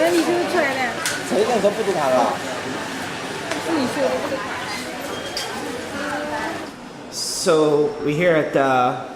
那你就是出来的，谁跟你说不读卡了？是你说的不读卡。So we're here at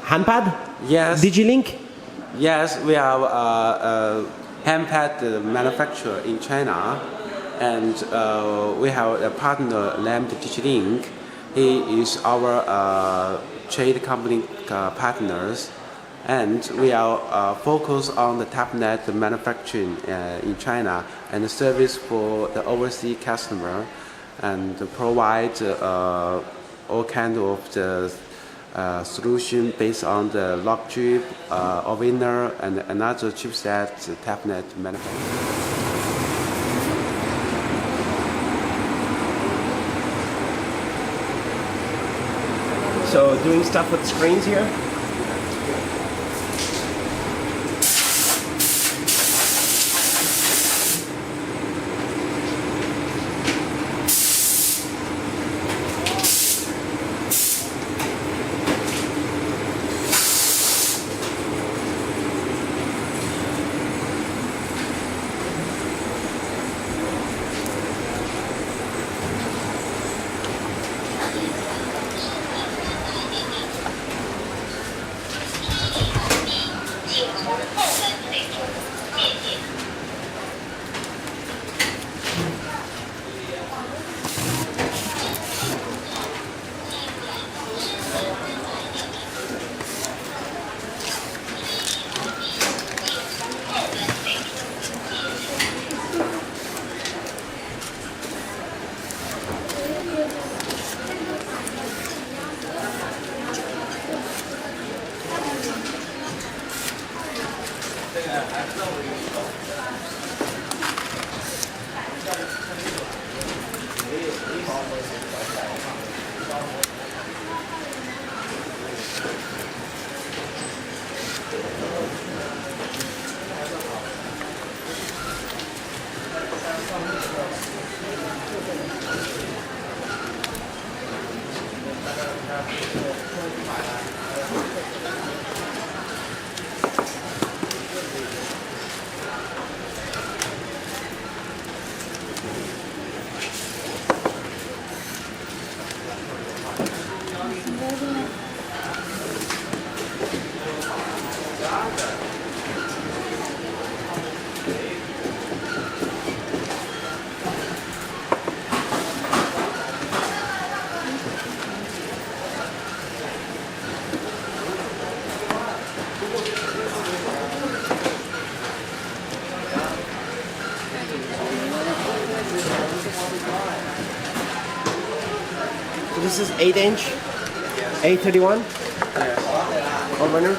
Handpad Yes. Digilink. Yes, we are a handpad manufacturer in China, and we have a partner named Digilink. He is our trade company partners, and we are focused on the tablet manufacturing in China and the service for the overseas customer, and provide all kind of the solution based on the Rockchip, Allwinner, and another chipset tablet manufacturer. So doing stuff with screens here. So this is 8-inch, A31. Yes. Allwinner.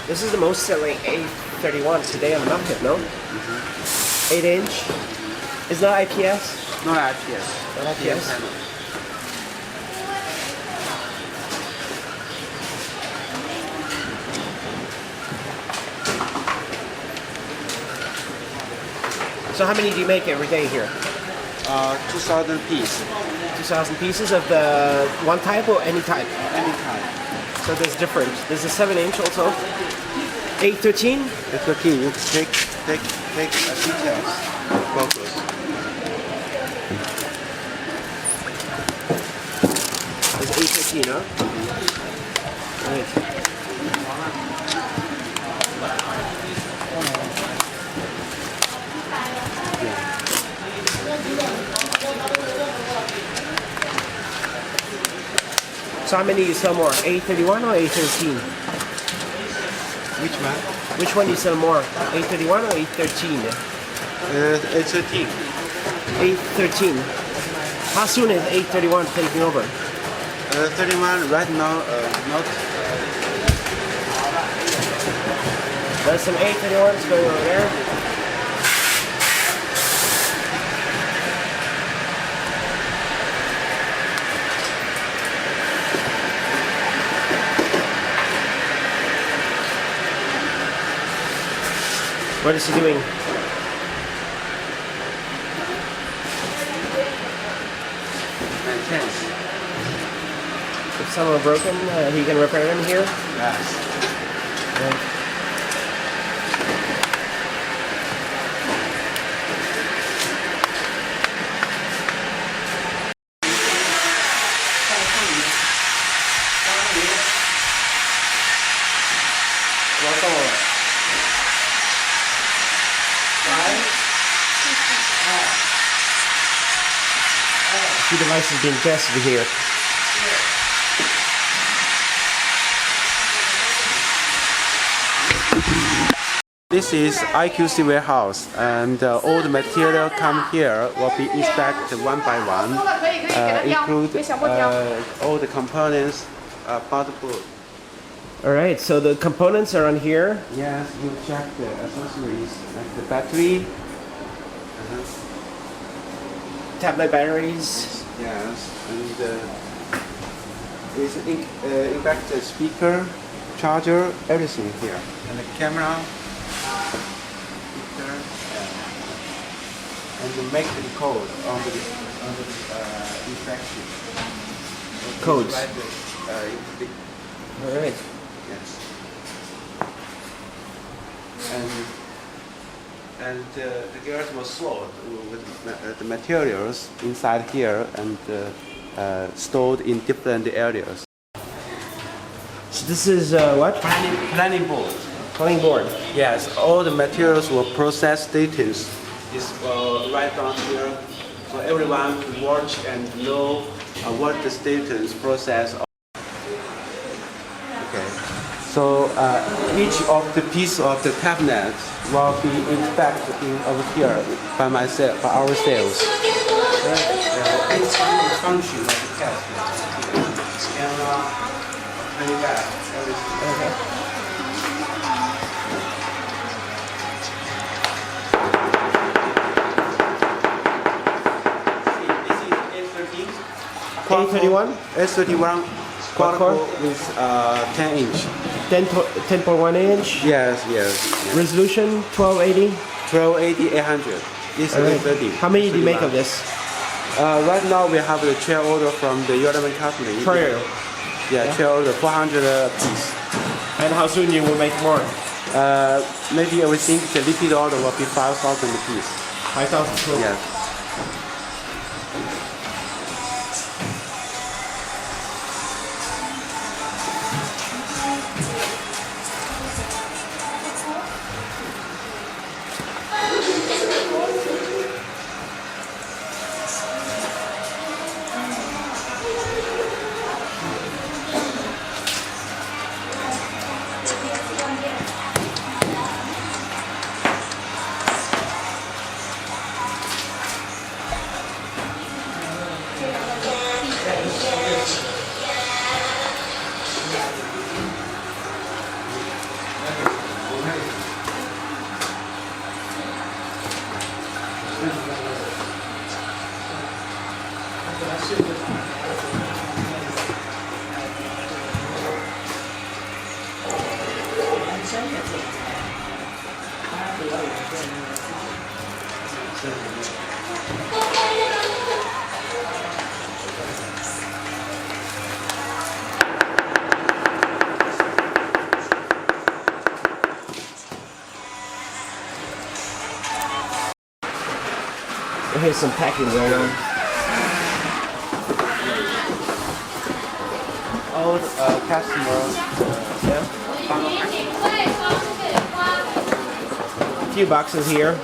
This is the most selling A31 today on the market, no? 8-inch. It's not IPS? Not IPS. Not IPS? Panel. So how many do you make every day here? 2,000 pieces. 2,000 pieces of the one type or any type? Any kind. So there's different. There's a 7-inch also. A13? The 13, you take details. Focus. There's A13, huh? Right. So how many you sell more? A31 or A13? Which one? Which one you sell more? A31 or A13? A13. A13. How soon is 831 taking over? 31 right now, not. There's some 831s going over there. What is he doing? Maintenance. If some are broken, he can repair them here. Yes. A few devices being tested here. This is IQC warehouse, and all the material come here will be inspected one by one, include all the components, motherboard. Alright, so the components are on here. Yes, you check the accessories like the battery. Tablet batteries. Yes, and it's in fact the speaker, charger, everything here, and the camera, speaker, and to make the code on the inspection. Codes. All Alright. yes. And the gears were sold with the materials inside here and stored in different areas. So this is what? Planning board. Planning board. Yes, all the materials were processed status is right down here, so everyone can watch and know what the status process. Okay. So each of the piece of the cabinet will be inspected over here by myself, by ourselves. Each function of the cabinet, camera, many bags, everything. Okay. A31? S31 quad core with 10 inch. 10.1 inch. Yes, yes. Resolution 1280. 1280 800. This is 30. How many do you make of this? Right now we have the chair order from the European company. Trial. Yeah, chair order 400 piece. And how soon you will make more? Maybe we think the liquid order will be 5,000 piece. 5,000. Yes. Here's some packing going on. Old customers. Yeah. A few boxes here.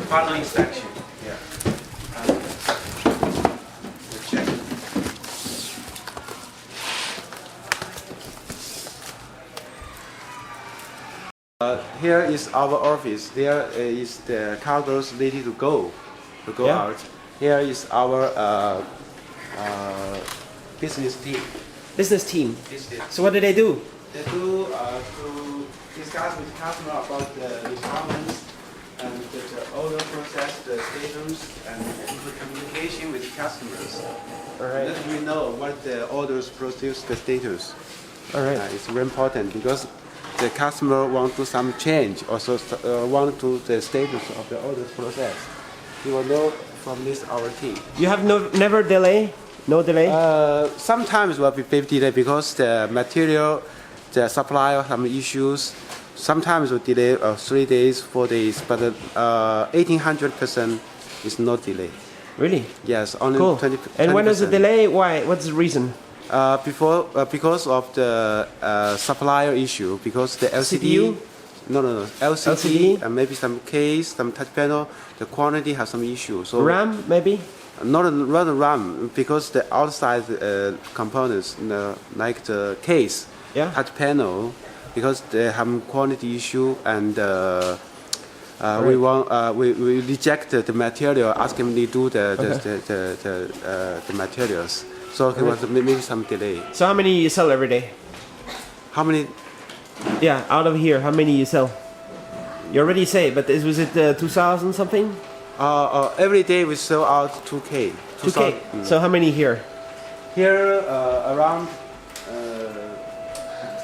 Final inspection. Yeah. Check. Here is our office. There is the cargoes ready to go Yeah. out. Here is our business team. Business team. Business. So what do they do? They do to discuss with customer about the requirements and the order process, the status, and the communication with customers. All right. Let we know what the orders produce, the status. All right. It's very important because the customer want to some change, also want to the status of the order process. You will know from this our team. You have never delay? No delay? Sometimes will be 50 days because the material, the supply have some issues. Sometimes will delay 3 days, 4 days, but 1800% is not delay. Really? Yes, only Cool. 20. And when is the 20%. delay? Why? What's the reason? Because of the supplier issue, because the LCD, CPU? no, LCD, LCD? and maybe some case, some touch panel, the quantity has some issue. So RAM, maybe? not rather RAM, because the outside components, like the case, Yeah. touch panel, because they have quantity issue, and Right. we rejected the material, ask him to do the materials. So he was maybe some delay. So how many you sell every day? How many? Yeah, out of here, how many you sell? You already say, but was it 2,000 something? Every day we sell out 2K. 2K. So how many here? Here around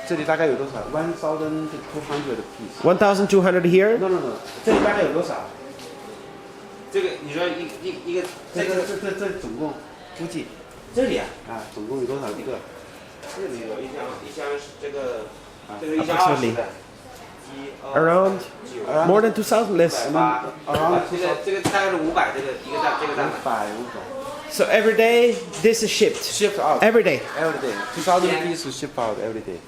这里大概有多少？1,200 piece。 1,200 here? No， 这里大概有多少？这个你说一个这总共估计这里啊总共有多少一个？这里有一箱是这个一箱20的。Around more than 2,000 less. Around 这个大概是500，这个500。So every day this is shipped. Shipped out Every day. every day. 2,000 pieces shipped out every day.